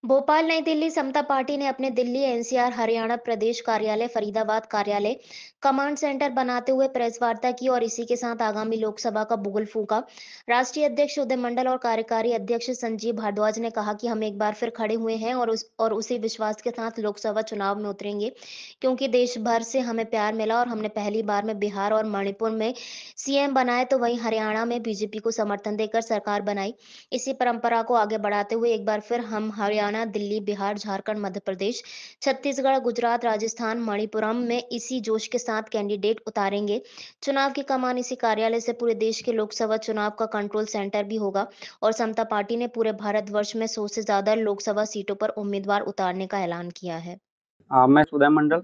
भोपाल नई दिल्ली समता पार्टी ने अपने दिल्ली एनसीआर हरियाणा प्रदेश कार्यालय फरीदाबाद कार्यालय कमांड सेंटर बनाते हुए प्रेस वार्ता की और इसी के साथ आगामी लोकसभा का बुगल फूंका। राष्ट्रीय अध्यक्ष उदय मंडल और कार्यकारी अध्यक्ष संजीव भारद्वाज ने कहा कि हम एक बार फिर खड़े हुए हैं और उसी विश्वास के साथ लोकसभा चुनाव में उतरेंगे, क्योंकि देश भर से हमें प्यार मिला और हमने पहली बार में बिहार और मणिपुर में सीएम बनाए, तो वहीं हरियाणा में बीजेपी को समर्थन देकर सरकार बनाई। इसी परंपरा को आगे बढ़ाते हुए एक बार फिर हम हरियाणा, दिल्ली, बिहार, झारखंड, मध्य प्रदेश, छत्तीसगढ़, गुजरात, राजस्थान, मणिपुरम में इसी जोश के साथ कैंडिडेट उतारेंगे। चुनाव की कमान इसी कार्यालय से पूरे देश के लोकसभा चुनाव का कंट्रोल सेंटर भी होगा और समता पार्टी ने पूरे भारतवर्ष में 100 से ज्यादा लोकसभा सीटों पर उम्मीदवार उतारने का ऐलान किया है। मैं उदय मंडल।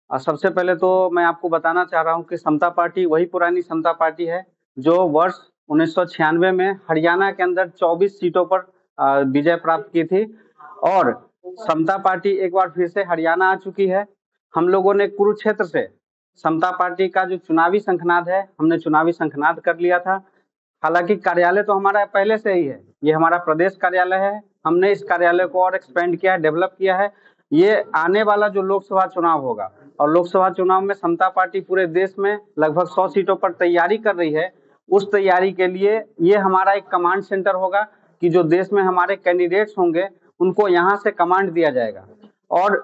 सबसे पहले तो मैं आपको बताना चाह रहा हूँ कि समता पार्टी वही पुरानी समता पार्टी है जो वर्ष 1996 में हरियाणा के अंदर 24 सीटों पर विजय प्राप्त की थी और समता पार्टी एक बार फिर से हरियाणा आ चुकी है। हम लोगों ने कुरुक्षेत्र से समता पार्टी का जो चुनावी शंखनाद है, हमने चुनावी शंखनाद कर लिया था। हालांकि कार्यालय तो हमारा पहले से ही है, ये हमारा प्रदेश कार्यालय है। हमने इस कार्यालय को और एक्सपेंड किया है, डेवलप किया है। ये आने वाला जो लोकसभा चुनाव होगा और लोकसभा चुनाव में समता पार्टी पूरे देश में लगभग 100 सीटों पर तैयारी कर रही है। उस तैयारी के लिए ये हमारा एक कमांड सेंटर होगा कि जो देश में हमारे कैंडिडेट्स होंगे उनको यहाँ से कमांड दिया जाएगा। और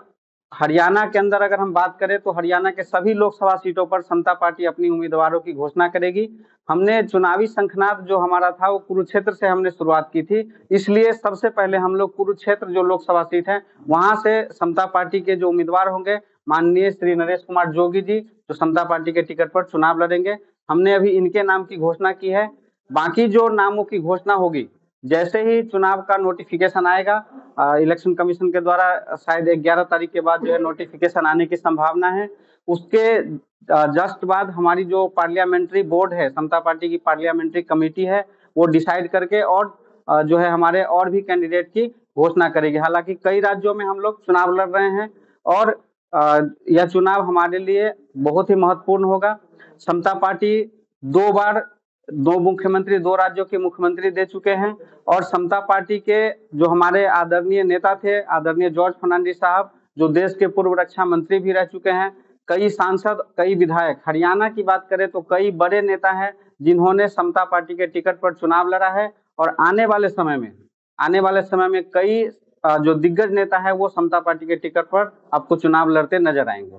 हरियाणा के अंदर अगर हम बात करें तो हरियाणा के सभी लोकसभा सीटों पर समता पार्टी अपनी उम्मीदवारों की घोषणा करेगी। हमने चुनावी शंखनाद जो हमारा था वो कुरुक्षेत्र से हमने शुरुआत की थी, इसलिए सबसे पहले हम लोग कुरुक्षेत्र जो लोकसभा सीट है वहां से समता पार्टी के जो उम्मीदवार होंगे माननीय श्री नरेश कुमार जोगी जी जो समता पार्टी के टिकट पर चुनाव लड़ेंगे, हमने अभी इनके नाम की घोषणा की है। बाकी जो नामों की घोषणा होगी जैसे ही चुनाव का नोटिफिकेशन आएगा, इलेक्शन कमीशन के द्वारा शायद 11 तारीख के बाद जो है नोटिफिकेशन आने की संभावना है। उसके जस्ट बाद हमारी जो पार्लियामेंट्री बोर्ड है, समता पार्टी की पार्लियामेंट्री कमेटी है, वो डिसाइड करके और जो है हमारे और भी कैंडिडेट की घोषणा करेगी। हालांकि कई राज्यों में हम लोग चुनाव लड़ रहे हैं और यह चुनाव हमारे लिए बहुत ही महत्वपूर्ण होगा। समता पार्टी 2 बार 2 मुख्यमंत्री 2 राज्यों के मुख्यमंत्री दे चुके हैं और समता पार्टी के जो हमारे आदरणीय नेता थे, आदरणीय जॉर्ज फर्नांडिस साहब जो देश के पूर्व रक्षा मंत्री भी रह चुके हैं, कई सांसद, कई विधायक, हरियाणा की बात करें तो कई बड़े नेता हैं जिन्होंने समता पार्टी के टिकट पर चुनाव लड़ा है और आने वाले समय में कई जो दिग्गज नेता है वो समता पार्टी के टिकट पर आपको चुनाव लड़ते नजर आएंगे।